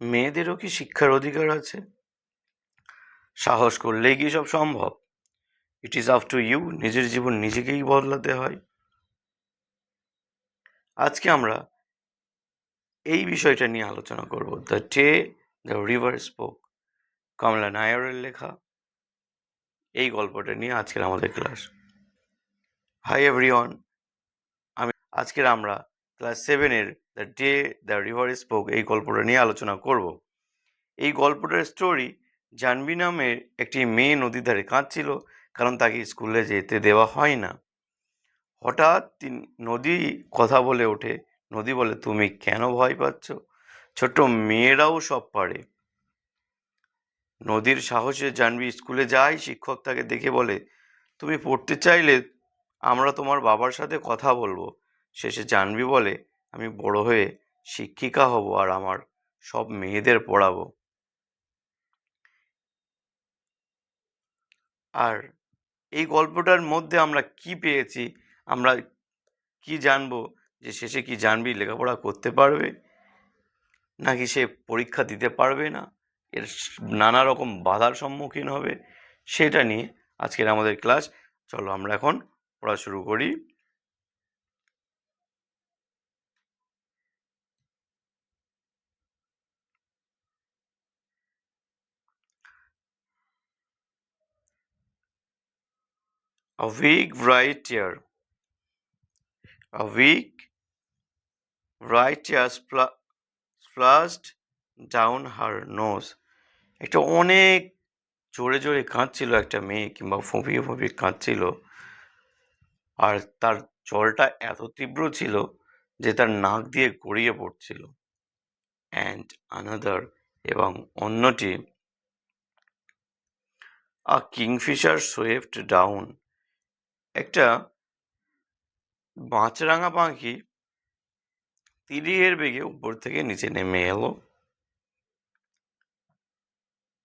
মেয়েদেরও কি শিক্ষার অধিকার আছে? সাহস করলেই কি সব সম্ভব? It is up to you. নিজের জীবন নিজেকেই বদলাতে হয়। আজকে আমরা এই বিষয়টা নিয়ে আলোচনা করব। The day the river spoke, Kamala নায়ারের লেখা এই গল্পটা নিয়ে আজকের আমাদের ক্লাস। হাই এভরিওয়ান, আজকের আমরা ক্লাস 7-এর the day the river spoke এই গল্পটা নিয়ে আলোচনা করব। এই গল্পটার স্টোরি, জাহ্নবী নামের একটি মেয়ে নদীর ধারে কাঁদছিল কারণ তাকে স্কুলে যেতে দেওয়া হয় না। হঠাৎ নদী কথা বলে ওঠে। নদী বলে, তুমি কেন ভয় পাচ্ছ? ছোট্ট মেয়েরাও সব পারে। নদীর সাহসে জাহ্নবী স্কুলে যায়। শিক্ষক তাকে দেখে বলে, তুমি পড়তে চাইলে আমরা তোমার বাবার সাথে কথা বলবো। শেষে জাহ্নবী বলে, আমি বড় হয়ে শিক্ষিকা হব আর আমার সব মেয়েদের পড়াবো। আর এই গল্পটার মধ্যে আমরা কি পেয়েছি, আমরা কি জানবো, যে শেষে কি জাহ্নবী লেখাপড়া করতে পারবে নাকি সে পরীক্ষা দিতে পারবে না, এর নানা রকম বাধার সম্মুখীন হবে, সেটা নিয়ে আজকের আমাদের ক্লাস। চলো আমরা এখন পড়া শুরু করি। A weak bright tear, a weak bright tear splashed down her nose. একটা অনেক জোরে জোরে কাঁদছিল একটা মেয়ে, কিংবা ফুঁপিয়ে ফুঁপিয়ে কাঁদছিল, আর তার জলটা এত তীব্র ছিল যে তার নাক দিয়ে গড়িয়ে পড়ছিল। অ্যান্ড আনাদার, এবং অন্যটি, আ কিংফিশার সুইফট ডাউন, একটা মাছরাঙা পাখি তীরের বেগে উপর থেকে নিচে নেমে এলো।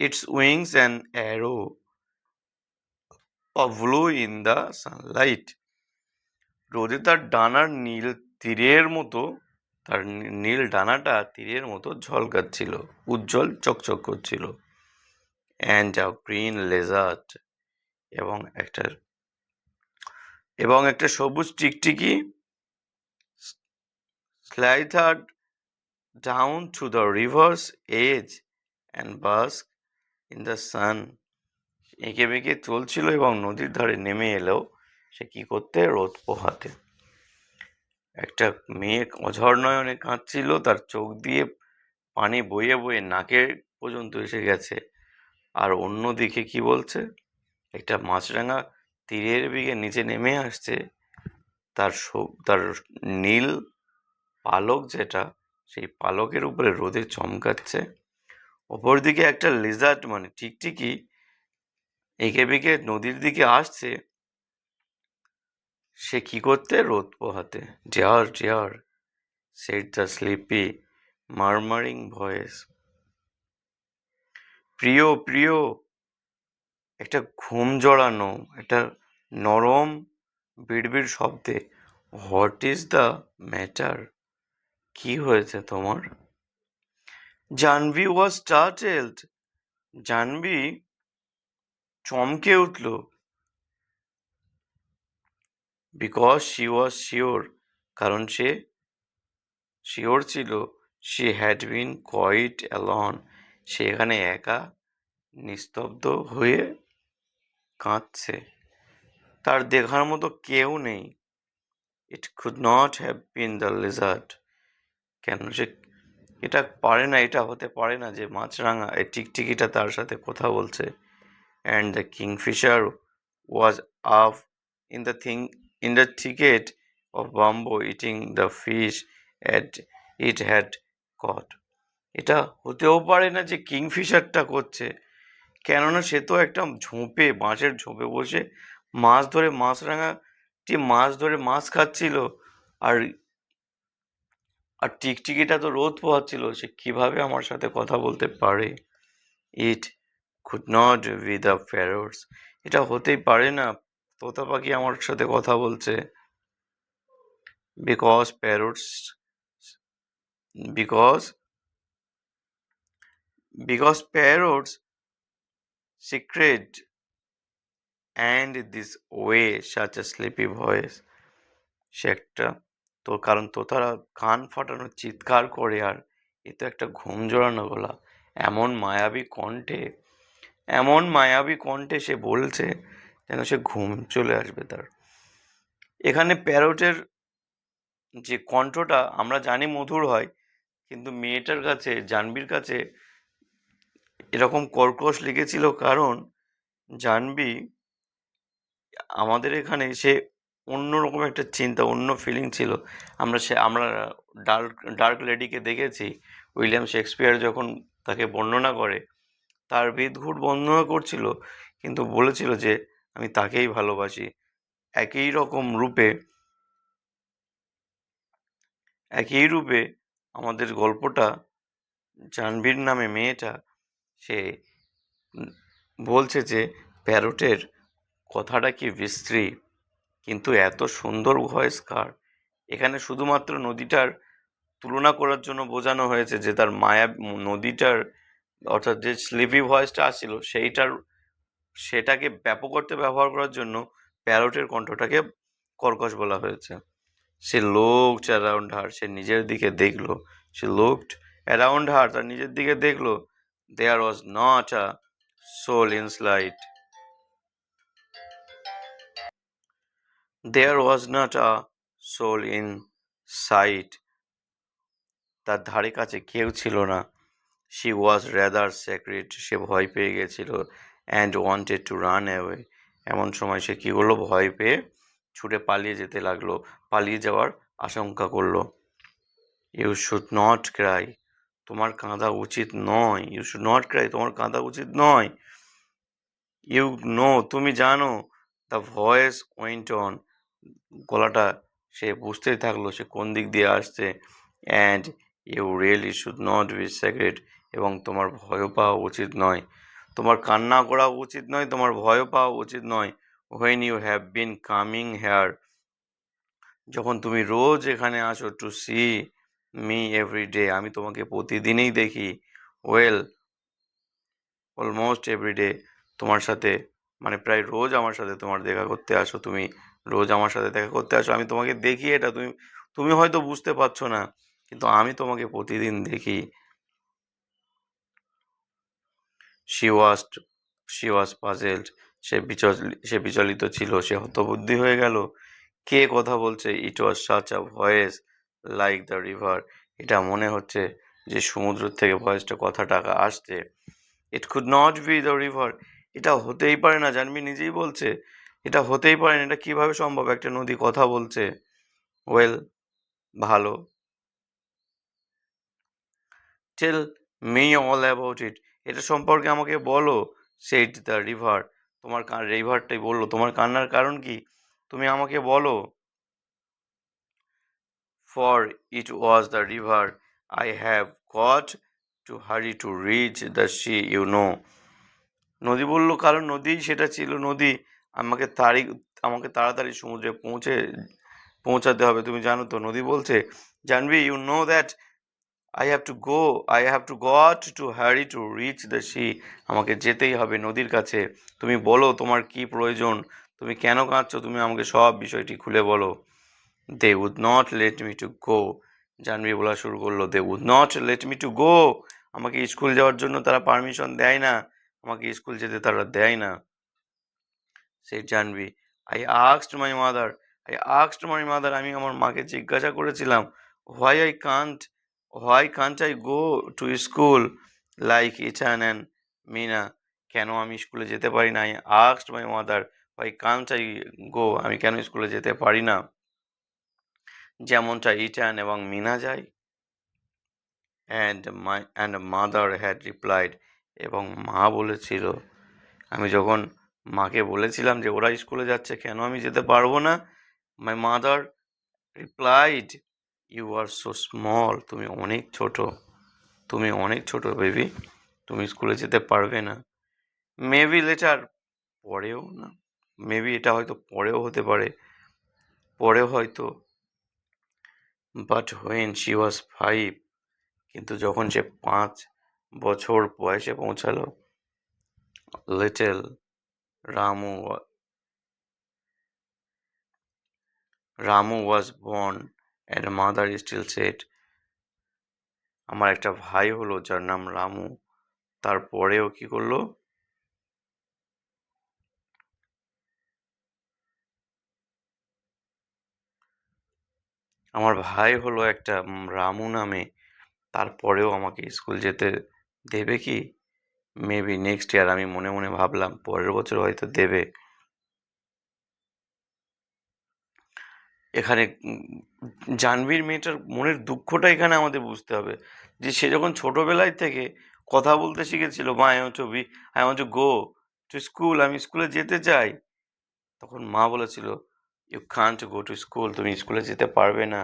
It's wings and arrow of blue in the sunlight. রোদে তার ডানার নীল তীরের মতো, তার নীল ডানাটা তীরের মতো ঝলকাচ্ছিল, উজ্জ্বল চকচক করছিল। অ্যান্ড আ গ্রিন লেজার্ড, এবং একটা সবুজ টিকটিকি slithered down to the river's edge and basked in the sun. এঁকে বেঁকে চলছিল এবং নদীর ধারে নেমে এলেও সে কি করতে? রোদ পোহাতে। একটা মেয়ে অঝর নয়নে কাঁদছিল, তার চোখ দিয়ে পানি বয়ে বয়ে নাকে পর্যন্ত এসে গেছে। আর অন্যদিকে কি বলছে? একটা মাছরাঙা তীরের দিকে নিচে নেমে আসছে, তার নীল পালক যেটা, সেই পালকের উপরে রোদে চমকাচ্ছে। অপরদিকে একটা লিজার্ড মানে টিকটিকি এঁকে বেঁকে নদীর দিকে আসছে, সে কি করতে? রোদ পোহাতে। Dear dear said the sleepy murmuring voice. প্রিয় প্রিয়, একটা ঘুম জড়ানো, একটা নরম বিড়বিড় শব্দে, হোয়াট ইজ দ্য ম্যাটার? কি হয়েছে তোমার? জাহ্নবী ওয়াজ স্টার্টেলড, জাহ্নবী চমকে উঠল। বিকজ শি ওয়াজ শিওর, কারণ সে শিওর ছিল। She had been quite alone, সে এখানে একা নিস্তব্ধ হয়ে কাঁদছে, তার দেখার মতো কেউ নেই। It could not have been the Lizaad, কেন সে এটা পারে না, এটা হতে পারে না যে মাছরাঙা এই টিকটিকিটা তার সাথে কথা বলছে। And the Kingfisher was up in the thicket of bamboo eating the fish it had caught. এটা হতেও পারে না যে কিংফিশারটা করছে, কেননা সে তো একটা ঝোপে, বাঁশের ঝোপে বসে মাছ ধরে, মাছরাঙাটি মাছ ধরে মাছ খাচ্ছিল, আর আর টিকটিকিটা তো রোদ পোহাচ্ছিল, সে কিভাবে আমার সাথে কথা বলতে পারে? It could not be the parrots, এটা হতেই পারে না, তোতা পাখি আমার সাথে কথা বলছে। Because parrots, because because parrots secret and this way such a sleepy voice. সে একটা তো কারণ তোতারা কান ফাটানো চিৎকার করে আর এ তো একটা ঘুম জোড়ানো গলা। এমন মায়াবী কণ্ঠে সে বলছে যেন সে ঘুম চলে আসবে তার। এখানে প্যারোটের যে কণ্ঠটা আমরা জানি মধুর হয়, কিন্তু মেয়েটার কাছে, জাহ্নবীর কাছে এরকম কর্কশ লেগেছিল কারণ জাহ্নবী আমাদের এখানে সে অন্যরকম একটা চিন্তা, অন্য ফিলিং ছিল। আমরা ডার্ক লেডিকে দেখেছি, উইলিয়াম শেক্সপিয়ার যখন তাকে বর্ণনা করে, তার বিদঘুট বর্ণনা করছিল, কিন্তু বলেছিল যে আমি তাকেই ভালোবাসি। একই রকম রূপে আমাদের গল্পটা, জাহ্নবীর নামে মেয়েটা, সে বলছে যে প্যারোটের কথাটা কি বিশ্রী, কিন্তু এত সুন্দর ভয়েস কার। এখানে শুধুমাত্র নদীটার তুলনা করার জন্য বোঝানো হয়েছে যে তার নদীটার, অর্থাৎ যে স্লিপি ভয়েসটা আসছিল সেটাকে ব্যাপক অর্থে ব্যবহার করার জন্য প্যারোটের কণ্ঠটাকে কর্কশ বলা হয়েছে। সে looked around her, সে নিজের দিকে দেখলো। She looked around her, তার নিজের দিকে দেখলো। There was not a soul in sight. There was not a soul in sight. তার ধারে কাছে কেউ ছিল না। She was rather scared, সে ভয় পেয়ে গেছিল, and wanted to run away. এমন সময় সে কি করলো, ভয় পেয়ে ছুটে পালিয়ে যেতে লাগলো, পালিয়ে যাওয়ার আশঙ্কা করলো। You should not cry, তোমার কাঁদা উচিত নয়। You should not cry, তোমার কাঁদা উচিত নয়। You know, তুমি জানো। The voice went on, গলাটা সে বুঝতেই থাকলো সে কোন দিক দিয়ে আসছে। And you really should not be scared, এবং তোমার ভয়ও পাওয়া উচিত নয়। তোমার কান্না করা উচিত নয়, তোমার ভয়ও পাওয়া উচিত নয়। When you have been coming here, যখন তুমি রোজ এখানে আসো, to see me every day, আমি তোমাকে প্রতিদিনই দেখি। Well, almost every day, তোমার সাথে মানে প্রায় রোজ আমার সাথে তোমার দেখা করতে আসো, তুমি রোজ আমার সাথে দেখা করতে আসো, আমি তোমাকে দেখি, এটা তুমি তুমি হয়তো বুঝতে পারছো না, কিন্তু আমি তোমাকে প্রতিদিন দেখি। She was she was puzzled, সে বিচলিত ছিল, সে হতবুদ্ধি হয়ে গেল। কে কথা বলছে? It was such a voice like the river, এটা মনে হচ্ছে যে সমুদ্র থেকে ভয়েসটা, কথাটা আসছে। It could not be the river, এটা হতেই পারে না, জাহ্নবী নিজেই বলছে এটা হতেই পারে না, এটা কিভাবে সম্ভব, একটা নদী কথা বলছে। Well, ভালো। Tell me all about it, এটা সম্পর্কে আমাকে বলো। said the river, তোমার রিভারটাই বললো, তোমার কান্নার কারণ কি, তুমি আমাকে বলো। For it was the river, I have got to hurry to reach the sea, you know. নদী বলল, কারণ নদী সেটা ছিল, নদী আমাকে তাড়াতাড়ি সমুদ্রে পৌঁছাতে হবে, তুমি জানো তো। নদী বলছে, Jahnavi, you know that I have to got to hurry to reach the sea, আমাকে যেতেই হবে নদীর কাছে। তুমি বলো তোমার কি প্রয়োজন, তুমি কেন কাঁদছো, তুমি আমাকে সব বিষয়টি খুলে বলো। They would not let me to go, Jahnavi বলা শুরু করলো। They would not let me to go, আমাকে স্কুল যাওয়ার জন্য তারা পারমিশন দেয় না, আমাকে স্কুল যেতে তারা দেয় না। said Jahnavi, I asked my mother, আমি আমার মাকে জিজ্ঞাসা করেছিলাম, why can't I go to school like Ethan and Mina, কেন আমি স্কুলে যেতে পারি না। I asked my mother, why can't I go, আমি কেন স্কুলে যেতে পারি না, যেমনটা ইটান এবং মিনা যায়। and mother had replied, এবং মা বলেছিল, আমি যখন মাকে বলেছিলাম যে ওরা স্কুলে যাচ্ছে, কেন আমি যেতে পারবো না, my mother replied, you are so small, তুমি অনেক ছোট বেবি, তুমি স্কুলে যেতে পারবে না। মেবি লেটার, পরেও না, মেবি এটা হয়তো পরেও হতে পারে, পরে হয়তো। বাট when she was 5, কিন্তু যখন সে 5 বছর বয়সে পৌঁছালো। Little Ramu was born and mother still said, আমার একটা ভাই হলো যার নাম রামু। তারপরেও কি করলো? আমার ভাই হলো একটা রামু নামে, তারপরেও আমাকে স্কুল যেতে দেবে কি? মেবি নেক্সট ইয়ার, আমি মনে মনে ভাবলাম পরের বছর হয়তো দেবে। এখানে জাহ্নবীর মেয়েটার মনের দুঃখটা এখানে আমাদের বুঝতে হবে, যে সে যখন ছোটবেলায় থেকে কথা বলতে শিখেছিল, মা I want to go to school, আমি স্কুলে যেতে চাই, তখন মা বলেছিল you can't go to school, তুমি স্কুলে যেতে পারবে না।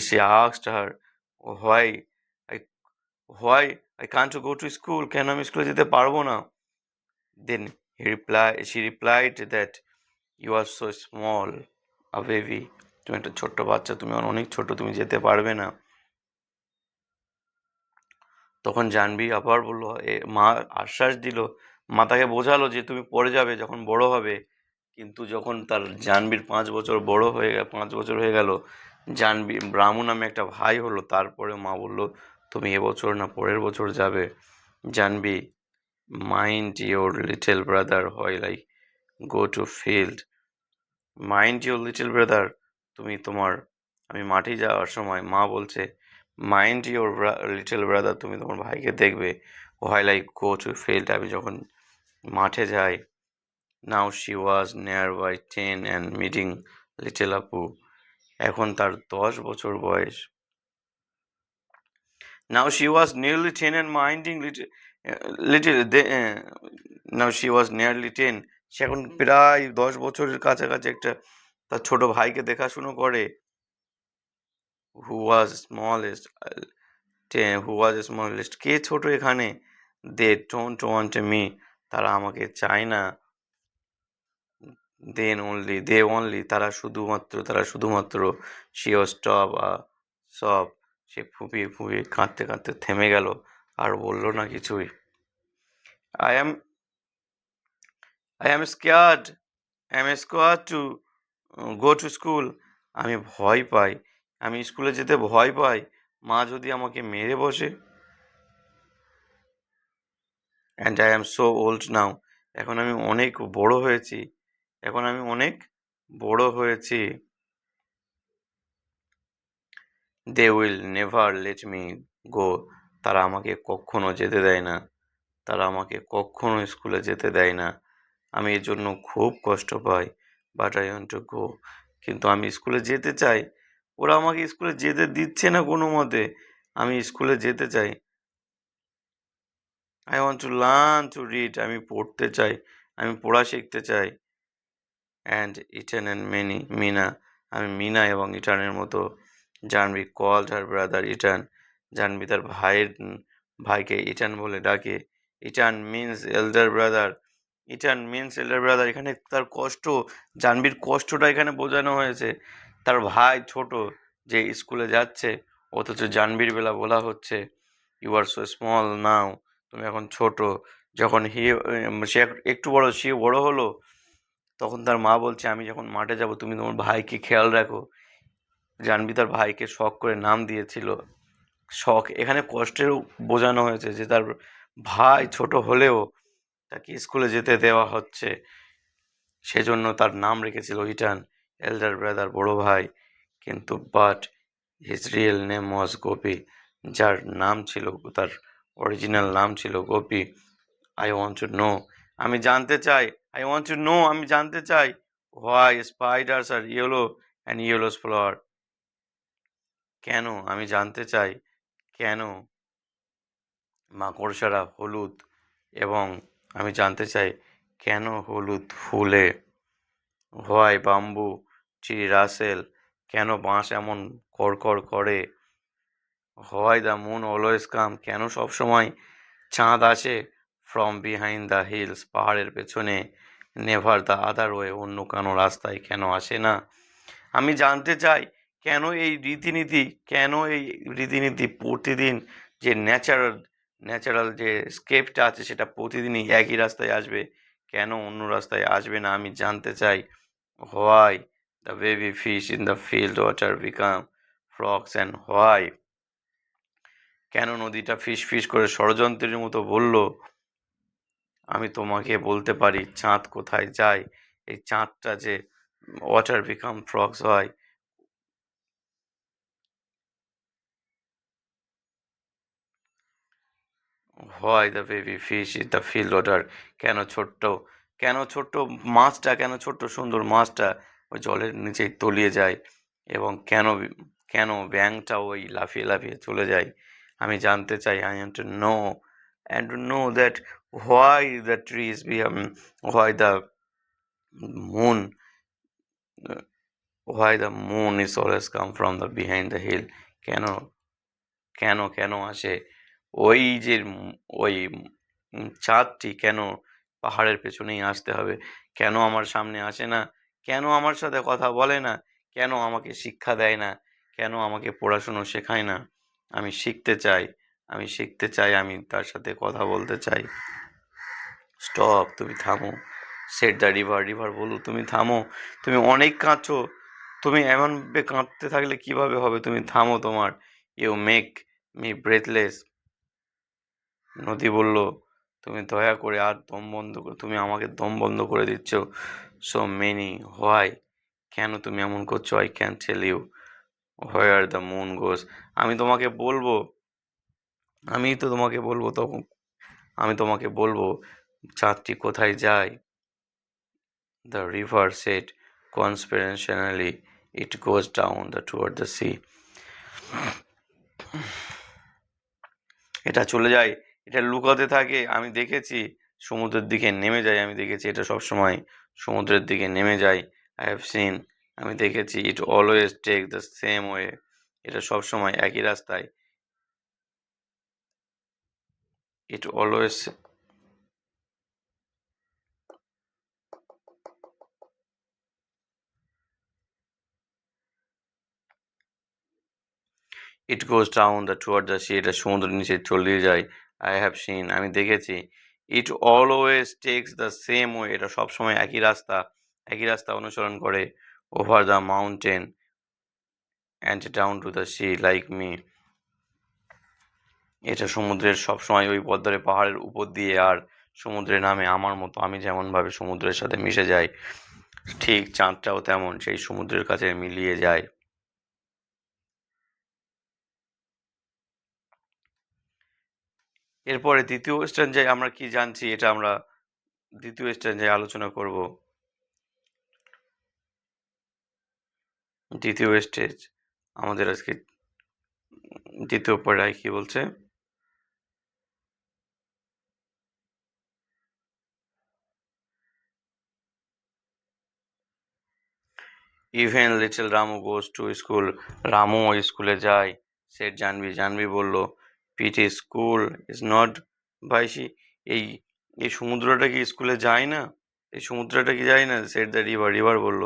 সে asked her why I why I can't go to school, কেন আমি স্কুলে যেতে পারবো না? দেন she replied that you are so small a baby, তুমি একটা ছোট্ট বাচ্চা, তুমি অনেক ছোট, তুমি যেতে পারবে না। তখন জাহ্নবী আবার বললো, মা আশ্বাস দিল, মা তাকে বোঝালো যে তুমি পড়ে যাবে যখন বড় হবে। কিন্তু যখন তার জাহ্নবীর 5 বছর হয়ে গেল, জাহ্নবী রামু নামে একটা ভাই হলো, তারপরে মা বলল তুমি এবছর না পরের বছর যাবে। Jahnavi, mind your little brother while I go to field, mind your little brother, আমি মাঠে যাওয়ার সময় মা বলছে মাইন্ড ইওর লিটল ব্রাদার, তুমি তোমার ভাইকে দেখবে। while I go to field, আমি যখন মাঠে যাই। Now she was nearby 10 and meeting little Apu, এখন তার 10 বছর বয়স। Now she was nearly 10 and minding now she was nearly 10, সে এখন প্রায় 10 বছরের কাছাকাছি একটা তার ছোট ভাইকে দেখাশুনো করে। who was smallest কে ছোট এখানে? they don't want me, তারা আমাকে চায় না। তারা শুধুমাত্র she was সব, সে ফুঁপিয়ে ফুঁপিয়ে কাঁদতে কাঁদতে থেমে গেল, আর বলল না কিছুই। I am scared to go to school, আমি ভয় পাই, আমি স্কুলে যেতে ভয় পাই, মা যদি আমাকে মেরে বসে। and I am so old now, এখন আমি অনেক বড় হয়েছি। they will never let me go, তারা আমাকে কখনো যেতে দেয় না, তারা আমাকে কখনো স্কুলে যেতে দেয় না। আমি এর জন্য খুব কষ্ট পাই, but I want to go, কিন্তু আমি স্কুলে যেতে চাই। ওরা আমাকে স্কুলে যেতে দিচ্ছে না কোনো মতে, আমি স্কুলে যেতে চাই। I want to learn to read, আমি পড়তে চাই, আমি পড়া শিখতে চাই। অ্যান্ড ইটান অ্যান্ড মিনা, আমি মিনা এবং ইটানের মতো। Jahnavi called her brother ইটান, Jahnavi তার ভাইকে ইটান বলে ডাকে। ইটান মিন্স এল্ডার ব্রাদার, এখানে তার কষ্ট, জাহ্নবীর কষ্টটা এখানে বোঝানো হয়েছে। তার ভাই ছোট, যে স্কুলে যাচ্ছে, অথচ জাহ্নবীর বেলা বলা হচ্ছে ইউ আর সো স্মল নাও, তুমি এখন ছোট। যখন সে একটু বড়, সে বড় হলো, তখন তার মা বলছে আমি যখন মাঠে যাব তুমি তোমার ভাইকে খেয়াল রাখো। জাহ্নবী তার ভাইকে শখ করে নাম দিয়েছিল। শখ এখানে কষ্টেরও বোঝানো হয়েছে, যে তার ভাই ছোট হলেও তাকে স্কুলে যেতে দেওয়া হচ্ছে, সেজন্য তার নাম রেখেছিল ইটান, এল্ডার ব্রাদার, বড় ভাই। কিন্তু but his real name was Gopi, যার নাম ছিল, তার অরিজিনাল নাম ছিল Gopi. I want to know, আমি জানতে চাই, আমি জানতে চাই why spiders are yellow and yellows flower, কেন, আমি জানতে চাই কেন মাকড়সারা হলুদ, এবং আমি জানতে চাই কেন হলুদ ফুলে। হোয়াই বাম্বু ট্রি রাসেল, কেন বাঁশ এমন কড়কড় করে। Why the moon always come, কেন সবসময় চাঁদ আসে। ফ্রম বিহাইন্ড দ্য হিলস, পাহাড়ের পেছনে। নেভার দ্য আদার ওয়ে, অন্য কোনো রাস্তায় কেন আসে না। আমি জানতে চাই কেন এই রীতিনীতি প্রতিদিন যে ন্যাচারাল ন্যাচারাল যে স্কেপটা আছে সেটা প্রতিদিনই একই রাস্তায় আসবে, কেন অন্য রাস্তায় আসবে না আমি জানতে চাই। Why the baby fish in the field water become frogs and why, কেন নদীটা ফিস ফিস করে ষড়যন্ত্রের মতো বলল। আমি তোমাকে বলতে পারি চাঁদ কোথায় যায়, এই চাঁদটা যে ওয়াটার বিকাম ফ্রগস হয়। Why the baby fish is the field water, কেন ছোট্ট মাছটা, কেন ছোট্ট সুন্দর মাছটা ওই জলের নিচে তলিয়ে যায়, এবং কেন ব্যাঙটা ওই লাফিয়ে লাফিয়ে চলে যায়। আমি জানতে চাই, I want to know and to know that why the trees why the moon why the moon is always come from the behind the hill, কেন কেন আসে ওই যে ওই চাঁদটি কেন পাহাড়ের পেছনেই আসতে হবে, কেন আমার সামনে আসে না, কেন আমার সাথে কথা বলে না, কেন আমাকে শিক্ষা দেয় না, কেন আমাকে পড়াশুনো শেখায় না। আমি শিখতে চাই, আমি তার সাথে কথা বলতে চাই। স্টপ, তুমি থামো। সেট দ্য রিভার, রিভার বলো তুমি থামো, তুমি অনেক কাঁদছো, তুমি এমনভাবে কাঁদতে থাকলে কিভাবে হবে, তুমি থামো তোমার। ইউ মেক মি ব্রেথলেস, নদী বলল, তুমি দয়া করে আর দম বন্ধ করে, তুমি আমাকে দম বন্ধ করে দিচ্ছ। সো মেনি হোয়াই, কেন তুমি এমন করছো, I can tell you where the moon goes, আমি তোমাকে বলবো, আমি তো তোমাকে বলবো তখন, আমি তোমাকে বলবো চাঁদটি কোথায় যায়। The river said conspiratorially, it goes down the toward the sea, এটা চলে যায়, এটা লুকাতে থাকে, আমি দেখেছি সমুদ্রের দিকে নেমে যায়, আমি দেখেছি এটা সবসময় সমুদ্রের দিকে নেমে যায়। আই হ্যাভ সিন, আমি দেখেছি। It always take the same way, এটা সবসময় একই রাস্তায়। It always it goes down the toward the sea, এটা সমুদ্রের নিচে চলে যায়। আই হ্যাভ সিন, আমি দেখেছি। It always text the same way, এটা সবসময় একই রাস্তা অনুসরণ করে। Over the mountain and down to the sea like me, এটা সমুদ্রের সবসময় ওই পথ ধরে পাহাড়ের উপর দিয়ে আর সমুদ্রে নামে আমার মতো, আমি যেমনভাবে সমুদ্রের সাথে মিশে যাই, ঠিক চাঁদটাও তেমন সেই সমুদ্রের কাছে মিলিয়ে যায়। এরপরে দ্বিতীয় স্ট্যান্ডায় আমরা কি জানছি, এটা আমরা দ্বিতীয় স্ট্যান্ডায় আলোচনা করব। দ্বিতীয় স্টেজ আমাদের আজকে দ্বিতীয় পর্যায়ে কি বলছে, even little Ramu goes to school, Ramu ওই স্কুলে যায়। সেট জানবি, জানবি বলল, pity school is not by sea, এই এই সমুদ্রটা কি স্কুলে যায় না, এই সমুদ্রটা কি যায় না। সেট দ্য রিভার, রিভার বলল,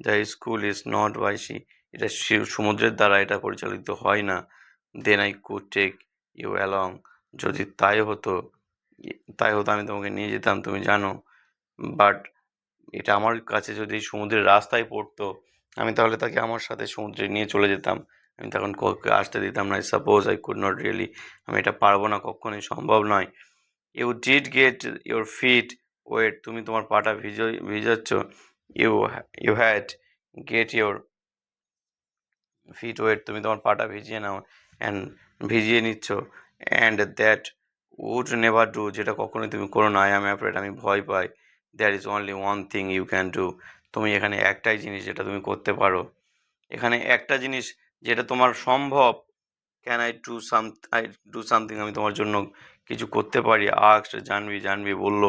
the school is not by sea, এটা সমুদ্রের দ্বারা এটা পরিচালিত হয় না। Then I could take you along, যদি তাই হতো আমি তোমাকে নিয়ে যেতাম, তুমি জানো। বাট এটা আমার কাছে যদি সমুদ্রের রাস্তায় পড়তো, আমি তাহলে তাকে আমার সাথে সমুদ্রে নিয়ে চলে যেতাম, আমি তখন কাউকে আসতে দিতাম না। Suppose I could not really, আমি এটা পারবো না, কখনোই সম্ভব নয়। You did get your feet wet, তুমি তোমার পাটা ভিজাচ্ছ। You you had get your feet wet, তুমি তোমার পাটা ভিজিয়ে নাও, অ্যান্ড ভিজিয়ে নিচ্ছ। And that would never do, যেটা কখনোই তুমি করো না। আই অ্যাম অ্যাফ্রেড, আমি ভয় পাই। There is only one thing you can do, তুমি এখানে একটাই জিনিস যেটা তুমি করতে পারো, এখানে একটা জিনিস যেটা তোমার সম্ভব। Can I do I do something, আমি তোমার জন্য কিছু করতে পারি। আস্কড জাহ্নবী, জাহ্নবী বলল,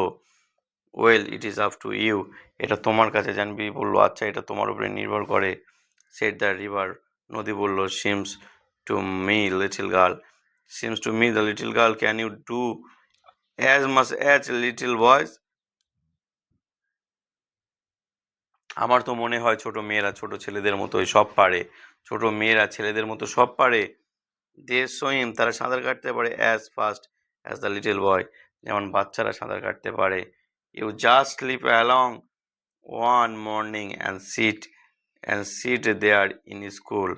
well it is up to you, এটা তোমার কাছে। জাহ্নবী বলল, আচ্ছা এটা তোমার উপরে নির্ভর করে। সেট দ্য রিভার, নদী বলল, seems to me little girl, seems to me the little girl can you do as much as little boys, আমার তো মনে হয় ছোট মেয়েরা ছোট ছেলেদের মতোই সব পারে, ছোট মেয়েরা ছেলেদের মতো সব পারে। দে সুইম, তারা সাঁতার কাটতে পারে as fast as the little boy, যেমন বাচ্চারা সাঁতার কাটতে পারে। You just slip along one morning and sit there in school.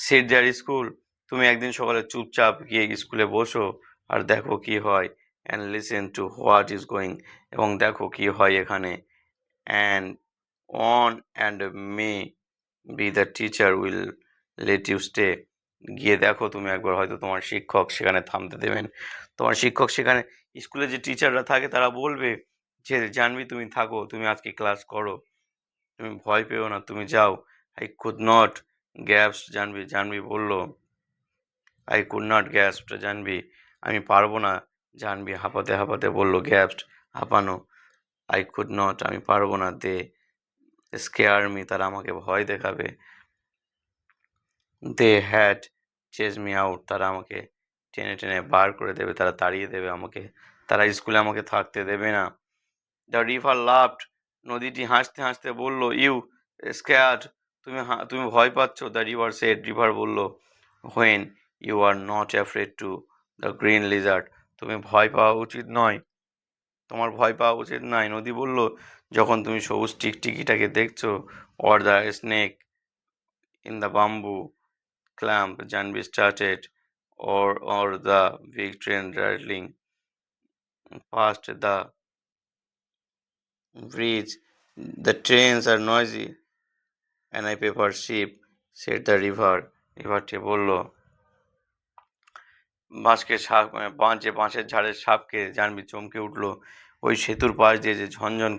Sit there school, তুমি একদিন সকালে চুপচাপ গিয়ে স্কুলে বসো আর দেখো কি হয়। And listen to what is going, এবং দেখো কি হয় এখানে। And on and maybe the teacher will let you stay, গিয়ে দেখো তুমি একবার, হয়তো তোমার শিক্ষক সেখানে থামতে দেবেন। তোমার শিক্ষক সেখানে, স্কুলে যে টিচাররা থাকে তারা বলবে যে জানবি তুমি থাকো, তুমি আজকে ক্লাস করো, তুমি ভয় পেও না, তুমি যাও। আই কুড নট গ্যাস্প জানবি, জানবি বলল। আই কুড নট গ্যাস্প জানবি, আমি পারবো না। জানবি হাঁপাতে হাঁপাতে বলল, গ্যাস্প হাঁপানো। আই কুড নট, আমি পারবো না। দে স্কেয়ার মি, তারা আমাকে ভয় দেখাবে। They had chase me out, তারা আমাকে টেনে টেনে বার করে দেবে, তারা তাড়িয়ে দেবে আমাকে, তারা স্কুলে আমাকে থাকতে দেবে না। দ্য রিভার লাফড, নদীটি হাসতে হাসতে বলল, ইউ স্কেয়ার্ড, তুমি ভয় পাচ্ছ। দ্য রিভার সেড, রিভার বলল, when you are not afraid to the green lizard, তুমি ভয় পাওয়া উচিত নয়, তোমার ভয় পাওয়া উচিত নয়। নদী বলল, যখন তুমি সবুজ টিকটিকিটাকে দেখছো। Or the snake in the bamboo clamp, Janvi started, or the big train rattling past the bridge. The trains are noisy, and I paper sheep, said the river. রিভারটি বলল, বাঁশকে সাপ, বাঁশের ঝাড়ের সাপকে জানবি চমকে উঠলো। ওই সেতুর পাশ দিয়ে যে ঝনঝন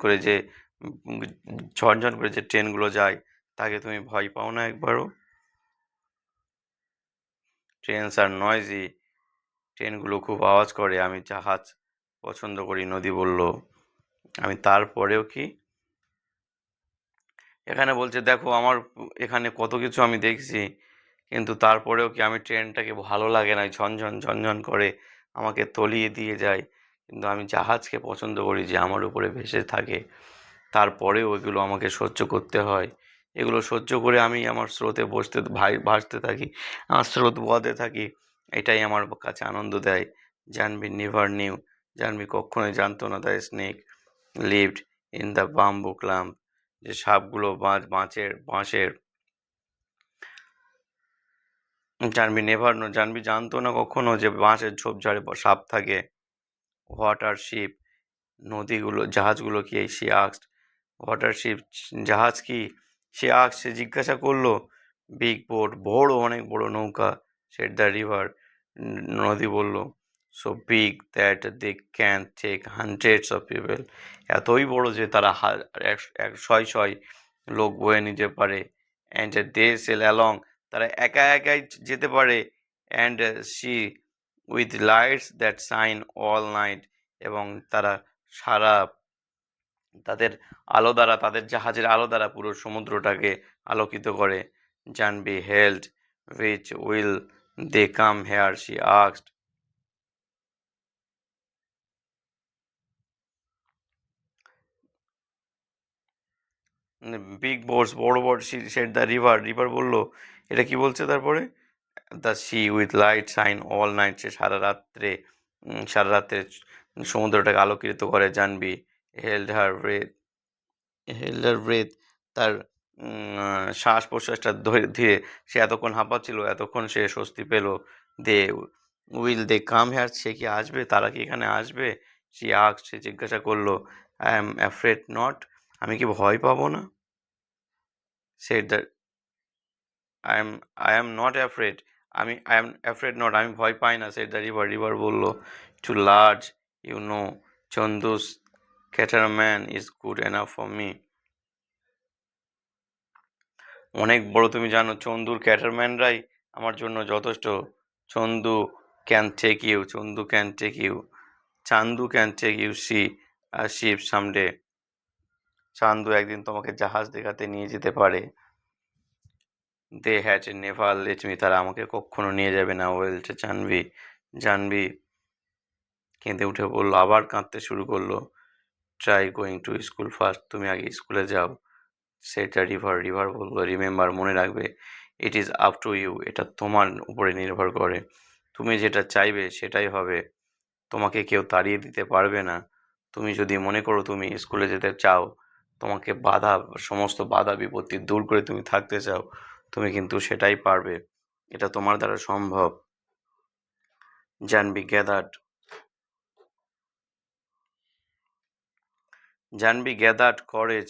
করে যে ট্রেনগুলো যায়, তাকে তুমি ভয় পাও না একবারও? ট্রেনস আর নয়েজি, ট্রেনগুলো খুব আওয়াজ করে, আমি জাহাজ পছন্দ করি। নদী বলল, আমি তারপরেও কি, এখানে বলছে দেখো আমার এখানে কত কিছু আমি দেখছি, কিন্তু তারপরেও কি আমি ট্রেনটাকে ভালো লাগে না, ঝনঝন ঝনঝন করে আমাকে তলিয়ে দিয়ে যায়। কিন্তু আমি জাহাজকে পছন্দ করি, যে আমার উপরে ভেসে থাকে। তারপরেও এগুলো আমাকে সহ্য করতে হয়। এগুলো সহ্য করে আমি আমার স্রোতে ভাসতে থাকি, আমার স্রোত বহাতে থাকি। এটাই আমার কাছে আনন্দ দেয়। জানবি নেভার নিউ, জানবি কখনোই জানতো না, the snake lived in the bamboo clamp, যে সাপগুলো বাঁশের জানবি নেভার নো, জানবি জানতো না কখনো যে বাঁশের ঝোপঝাড়ে সাপ থাকে। হোয়াট আর শিপ, জাহাজগুলো কি? সে আস্কড। হোয়াট আর শিপ, জাহাজ কি? সে জিজ্ঞাসা করলো। বিগ বোট, অনেক বড় নৌকা। সেড দ্য রিভার, নদী বলল। So big that they can take hundreds of people, এতই বড় যে তারা শয় শয় লোক বয়ে নিতে পারে। অ্যান্ড দে সেল অ্যালং, তারা একা একাই যেতে পারে। And sea with lights that shine all night, এবং তারা সারা, তাদের জাহাজের আলো দ্বারা পুরো সমুদ্রটাকে আলোকিত করে। Jahnavi held, which will they come here, she asked. Big boats, বড় বড়, সেড দ্য রিভার, রিভার বলল। এটা কি বলছে তারপরে? The sea with light shine all night, সে সারা রাত্রে সমুদ্রটাকে আলোকিত করে। জানবি হেল্ড হার ব্রেথ, তার শ্বাস প্রশ্বাসটা ধীরে, সে এতক্ষণ হাঁপাচ্ছিল, এতক্ষণ সে স্বস্তি পেল। দে দে কাম হেয়ার, সে কি আসবে, তারা কি এখানে আসবে? সে জিজ্ঞাসা করলো। আই এম অ্যাফ্রেড নট, আমি কি ভয় পাবো না? Said the I am not afraid, I am afraid not, আমি ভয় পাই না। সেড দ্য রিভার, রিভার বলল। Too large you know Chandu's catamaran is good enough for me, অনেক বড় তুমি জানো, চন্দুর ক্যাটারম্যানরাই আমার জন্য যথেষ্ট। Chandu can take you, Chandu can take you ship someday, চান্দু একদিন তোমাকে জাহাজ দেখাতে নিয়ে যেতে পারে। They had never let me, তারা আমাকে কখনো নিয়ে যাবে না। ওয়েলট জানবি কেঁদে উঠে বললো, আবার কাঁদতে শুরু করলো। Try going to school first, তুমি আগে স্কুলে যাও। সেড দ্য রিভার, রিভার বলল, রিমেম্বার, মনে রাখবে, it is up to you, এটা তোমার উপরে নির্ভর করে, তুমি যেটা চাইবে সেটাই হবে, তোমাকে কেউ তাড়িয়ে দিতে পারবে না, তুমি যদি মনে করো তুমি স্কুলে যেতে চাও, তোমাকে সমস্ত বাধা বিপত্তি দূর করে তুমি থাকতে চাও, তুমি কিন্তু সেটাই পারবে, এটা তোমার দ্বারা সম্ভব। জাহ্নবী গ্যাদার্ড করেজ,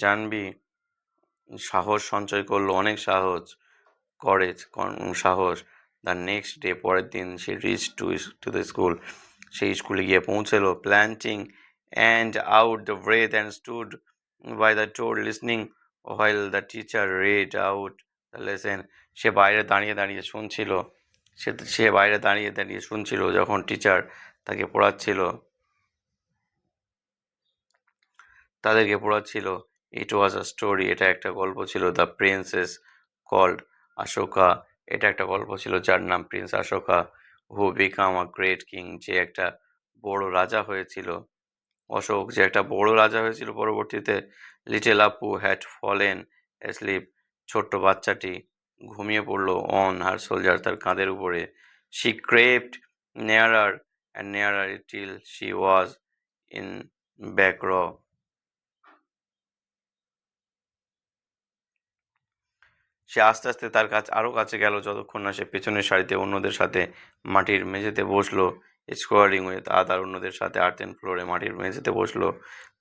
জাহ্নবী সাহস সঞ্চয় করলো, অনেক সাহস। দ্য নেক্সট ডে, পরের দিন, সে রিচ টু দ্য স্কুল, সেই স্কুলে গিয়ে পৌঁছলো, planting and out the breath and stood by the door listening while the teacher read out the lesson, সে বাইরে দাঁড়িয়ে দাঁড়িয়ে শুনছিল, সে বাইরে দাঁড়িয়ে দাঁড়িয়ে শুনছিল যখন টিচার তাদেরকে পড়াচ্ছিল। ইট ওয়াজ আ স্টোরি, এটা একটা গল্প ছিল। দ্য প্রিন্সেস কল্ড অশোকা, এটা একটা গল্প ছিল যার নাম Prince Ashoka. Who become a great king, যে একটা বড় রাজা হয়েছিল। অশোক যে একটা বড় রাজা হয়েছিল পরবর্তীতে। লিটল আপু হ্যাড ফলেন অ্যাসলিপ, ছোট্ট বাচ্চাটি ঘুমিয়ে পড়লো। অন হার সোলজার, তার কাঁধের উপরে। She crept nearer and nearer till she was in back র, সে আস্তে আস্তে তার আরো কাছে গেল, যতক্ষণ না সে পেছনের সারিতে অন্যদের সাথে মাটির মেঝেতে বসলো। স্কোয়ারিং উইথ আদার, অন্যদের সাথে আর্থেন ফ্লোরে মাটির মেঝেতে বসলো।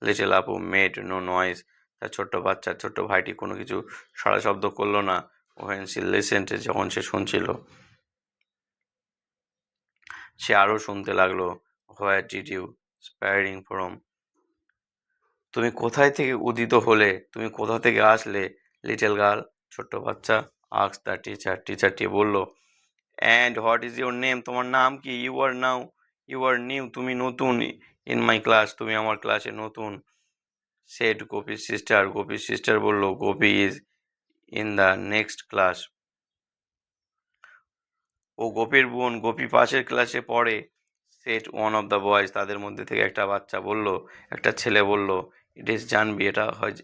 লিটল আপু মেড নো নয়েজ, তার ছোট্ট ভাইটি কোনো কিছু সাড়া শব্দ করলো না। ওয়েন সি লিসেন্ড, যখন সে শুনছিল, সে আরো শুনতে লাগলো। Where did you spring from, তুমি কোথায় থেকে উদিত হলে, তুমি কোথা থেকে আসলে? লিটল গার্ল, ছোট্ট বাচ্চা। আস্ক দ্য টিচার, টিচারটি বলল। And what is your name, তোমার নাম কি? ইউ আর নিউ, তুমি নতুন। ইন মাই ক্লাস, তুমি আমার ক্লাসে নতুন। সেড গোপীর সিস্টার বলল, Gopi is in the next class, ও গোপীর বোন, গোপী পাশের ক্লাসে পড়ে। Said one of the boys, তাদের মধ্যে থেকে একটা ছেলে বলল, ইট ইজ জাহ্নবী,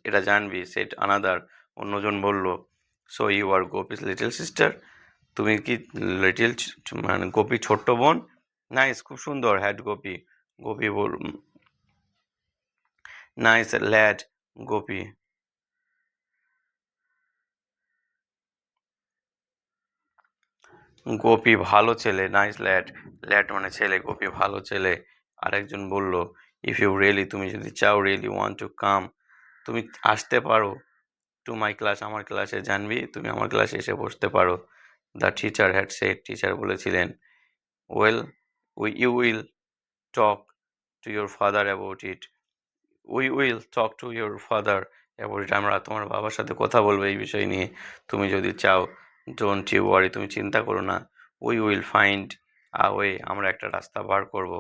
এটা জাহ্নবী। সেট আনাদার, অন্যজন বলল, so you are Gopi's little sister, তুমি কি লিটিল মানে গোপী ছোট্ট বোন? নাইস, খুব সুন্দর। Had Gopi ball, nice lad, Gopi Gopi ভালো ছেলে। নাইস ল্যাড, ল্যাড মানে ছেলে, গোপী ভালো ছেলে। আরেকজন বলল, ইফ ইউ রিয়েলি, তুমি যদি চাও, রিয়েলি ওয়ান্ট টু কাম, তুমি আসতে পারো, টু মাই ক্লাস, আমার ক্লাসে, জানবি, তুমি আমার ক্লাসে এসে বসতে পারো। The teacher had said, teacher বলেছিলেন, well you will talk to your father about it, আমরা তোমার বাবার সাথে কথা বলবো এই বিষয় নিয়ে, তুমি যদি চাও। ডোন্ট ইউ ওয়ারি, তুমি চিন্তা করো না। We will find a way, আমরা একটা রাস্তা বার করব।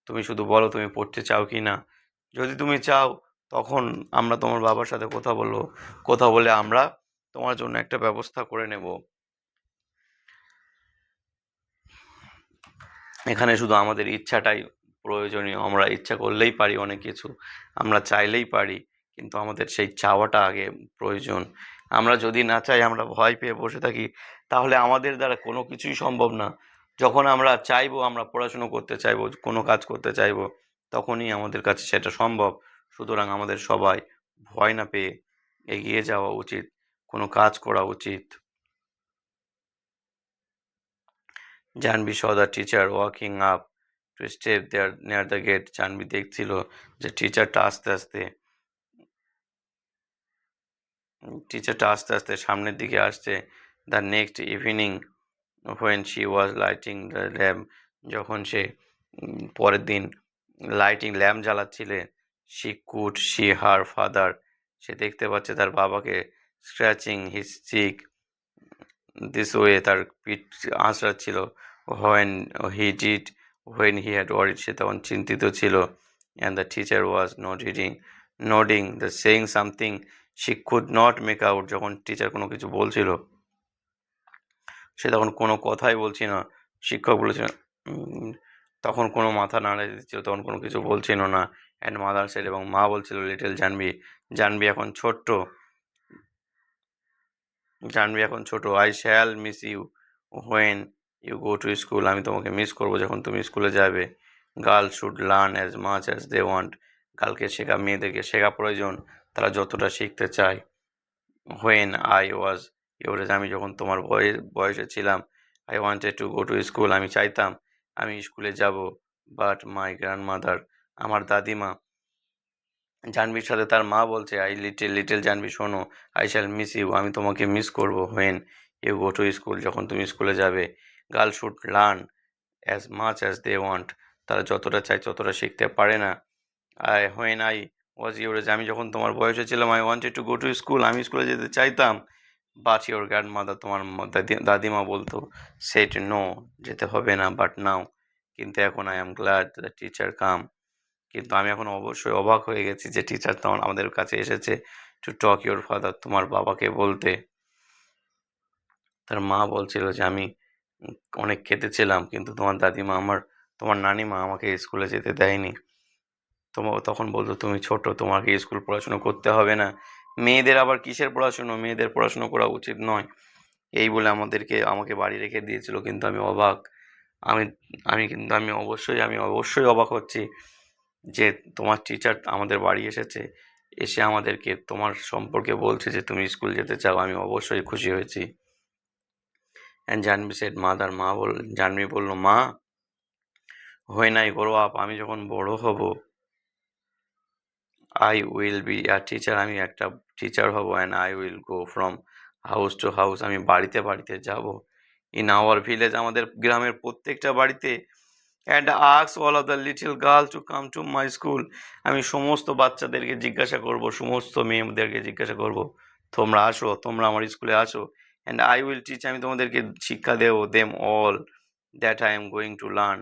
তুমি শুধু বলো তুমি পড়তে চাও কি না। যদি তুমি চাও, তখন আমরা তোমার বাবার সাথে কথা বলবো, কথা বলে আমরা তোমার জন্য একটা ব্যবস্থা করে নেব। এখানে শুধু আমাদের ইচ্ছাটাই প্রয়োজনীয়, আমরা ইচ্ছা করলেই পারি অনেক কিছু, আমরা চাইলেই পারি, কিন্তু আমাদের সেই চাওয়াটা আগে প্রয়োজন। আমরা যদি না চাই, আমরা ভয় পেয়ে বসে থাকি, তাহলে আমাদের দ্বারা কোনো কিছুই সম্ভব না। যখন আমরা চাইবো, আমরা পড়াশুনো করতে চাইবো, কোনো কাজ করতে চাইবো, তখনই আমাদের কাছে সেটা সম্ভব। সুতরাং আমাদের সবাই ভয় না পেয়ে এগিয়ে যাওয়া উচিত, কোনো কাজ করা উচিত। Jahnavi saw the teacher walking up to step there near the gate, Jahnavi দেখছিল যে টিচারটা আস্তে আস্তে সামনের দিকে আসছে। The next evening when she was lighting the lamp, যখন সে পরের দিন ল্যাম্প জ্বালাচ্ছিলে, she could see her father, সে দেখতে পাচ্ছে তার বাবাকে, scratching his cheek this way, তার পিঠ আঁচড়াচ্ছিল। when he did when he had worried, সে তখন চিন্তিত ছিল। and the teacher was nodding the saying something she could not make out, যখন টিচার কোনো কিছু বলছিল, সে তখন কোনো কথাই বলছিল না। শিক্ষক বলেছিল, তখন কোনো মাথা নাড়া দিচ্ছিল, তখন কোনো কিছু বলছিল না। অ্যান্ড মাদার সেড, এবং মা বলছিল, লিটল জাহ্নবী, জাহ্নবী এখন ছোট। I shall miss you when you go to school, আমি তোমাকে মিস করবো যখন তুমি স্কুলে যাবে। Girl should learn as much as they want, মেয়েদেরকে শেখা প্রয়োজন তারা যতটা শিখতে চায়। When I was your age, আমি যখন তোমার বয়সে ছিলাম। I wanted to go to school, আমি চাইতাম আমি স্কুলে যাব। বাট মাই গ্র্যান্ডমাদার, আমার দাদিমা। জাহ্নবীর সাথে তার মা বলছে, আই লিটল জাহ্নবী শোনো, আই শ্যাল মিস ইউ, আমি তোমাকে মিস করবো। When you go to school, যখন তুমি স্কুলে যাবে। Girl should learn as much as they want, তারা যতটা চায় ততটা শিখতে পারে না। When I was your age, আমি যখন তোমার বয়সে ছিলাম। I wanted to go to school, আমি স্কুলে যেতে চাইতাম। বাট ইউর গ্র্যান্ডমাদার, তোমার দাদিমা বলতো, সেড নো, যেতে হবে না। বাট নাও, কিন্তু এখন I am glad the teacher came, কিন্তু আমি এখন অবশ্যই অবাক হয়ে গেছি যে টিচার তখন আমাদের কাছে এসেছে। টু টক ইউর ফাদার, তোমার বাবাকে বলতে। তার মা বলছিল যে আমি অনেক কেঁদেছিলাম, কিন্তু তোমার নানিমা আমাকে স্কুলে যেতে দেয়নি। তখন বলতো, তুমি ছোট, তোমাকে স্কুল পড়াশুনো করতে হবে না। মেয়েদের আবার কিসের পড়াশুনো, মেয়েদের পড়াশুনো করা উচিত নয়, এই বলে আমাকে বাড়ি রেখে দিয়েছিল। কিন্তু আমি অবাক, আমি আমি অবশ্যই অবাক হচ্ছি যে তোমার টিচার আমাদের বাড়ি এসেছে, এসে আমাদেরকে তোমার সম্পর্কে বলছে যে তুমি স্কুল যেতে চাও। আমি অবশ্যই খুশি হয়েছি। And Jahnavi said mother, Jahnavi বলল, মা, হোয়েন আই গ্রো আপ, আমি যখন বড় হব। I will be a teacher, আমি একটা টিচার হব। And I will go from house to house, আমি বাড়িতে বাড়িতে যাব। ইন আওয়ার ভিলেজ, আমাদের গ্রামের প্রত্যেকটা বাড়িতে। And ask all of the little girl to come to my school, আমি সমস্ত বাচ্চাদেরকে জিজ্ঞাসা করব, সমস্ত মেয়েদেরকে জিজ্ঞাসা করব, তোমরা আসো, তোমরা আমার স্কুলে আসো। অ্যান্ড আই উইল টিচ, আমি তোমাদেরকে শিক্ষা দেবো। Them all that I am going to learn,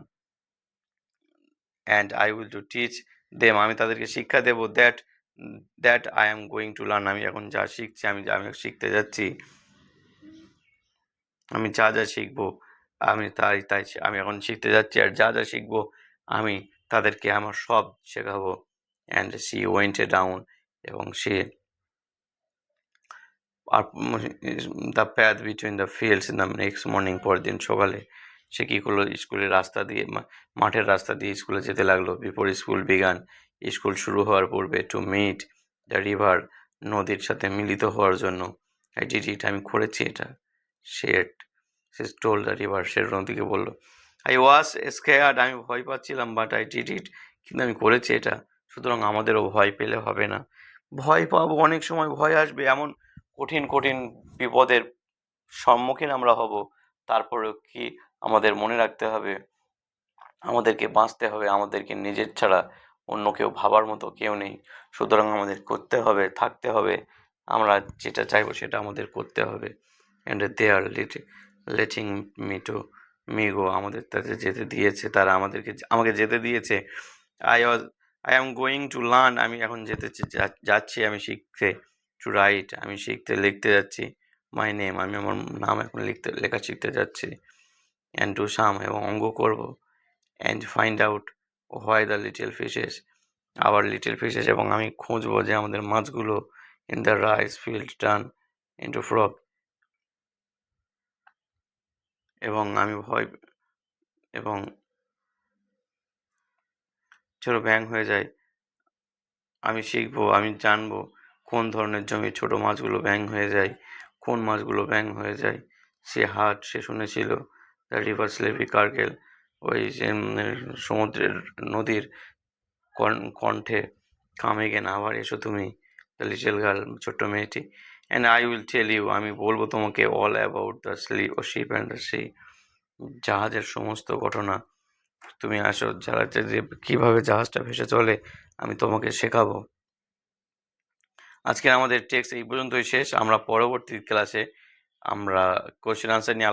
and I will to teach them, আমি তাদেরকে শিক্ষা দেবো। That I am going to learn, আমি এখন যা শিখছি, আমি শিখতে যাচ্ছি, আমি যা যা শিখবো, আমি আমি এখন শিখতে যাচ্ছি। আর যা যা শিখবো আমি তাদেরকে আমার সব শেখাবো। অ্যান্ড সি ওয়েন্ট ডাউন, এবং সে the path between the fields in the next morning, পরদিন সকালে সে কী করলো, স্কুলের রাস্তা দিয়ে, মাঠের রাস্তা দিয়ে স্কুলে যেতে লাগলো। বিফোর স্কুল বিগান, স্কুল শুরু হওয়ার পূর্বে। টু মিট দ্য রিভার, নদীর সাথে মিলিত হওয়ার জন্য। আই ডিড ইট, আমি করেছি এটা। সে টোল্ড দ্য রিভার, সে নদীকে বললো। আই ওয়াজ স্কেয়ার্ড, আমি ভয় পাচ্ছিলাম। বাট আই ডিড ইট, কিন্তু আমি করেছি এটা। সুতরাং আমাদেরও ভয় পেলে হবে না। ভয় পাবো, অনেক সময় ভয় আসবে, এমন কঠিন কঠিন বিপদের সম্মুখীন আমরা হব। তারপরেও কি আমাদের মনে রাখতে হবে, আমাদেরকে বাঁচতে হবে, আমাদেরকে নিজের ছাড়া অন্য কেউ ভাবার মতো কেউ নেই। সুতরাং আমাদের করতে হবে, থাকতে হবে, আমরা যেটা চাইবো সেটা আমাদের করতে হবে। And they are letting me go, আমাদের তাদের যেতে দিয়েছে, তারা আমাকে যেতে দিয়েছে। I am going to learn, আমি এখন যাচ্ছি আমি শিখতে। টু রাইট, আমি লিখতে যাচ্ছি। মাই নেম, আমি আমার নাম এখন লেখা শিখতে যাচ্ছি। অ্যান্ড ডু সাম, এবং অঙ্ক করব। And find out why the little fishes, আবার লিটল ফিশেস, এবং আমি খুঁজবো যে আমাদের মাছগুলো। In the rice field turn into frog, এবং এবং ছোট ব্যাঙ হয়ে যায়। আমি শিখবো, আমি জানবো কোন ধরনের জমি ছোট মাছগুলো ব্যাঙ হয়ে যায়, কোন মাছগুলো ব্যাঙ হয়ে যায়। সে শুনেছিল দ্য রিভার স্লেভি কার্গেল, ওই যে নদীর কণ্ঠে, কাম এগেন, আবার এসো তুমি। দ্য লিটল গার্ল, ছোট্ট মেয়েটি। And I will tell you, আমি বলবো তোমাকে। All about the ship and the sea, জাহাজের সমস্ত ঘটনা। তুমি আসো, জাহাজে যে কীভাবে জাহাজটা ভেসে চলে আমি তোমাকে শেখাবো। আজকের আমাদের টেক্সট এই পর্যন্তই শেষ। আমরা পরবর্তী ক্লাসে আমরা কোশ্চেন আনসার নিয়ে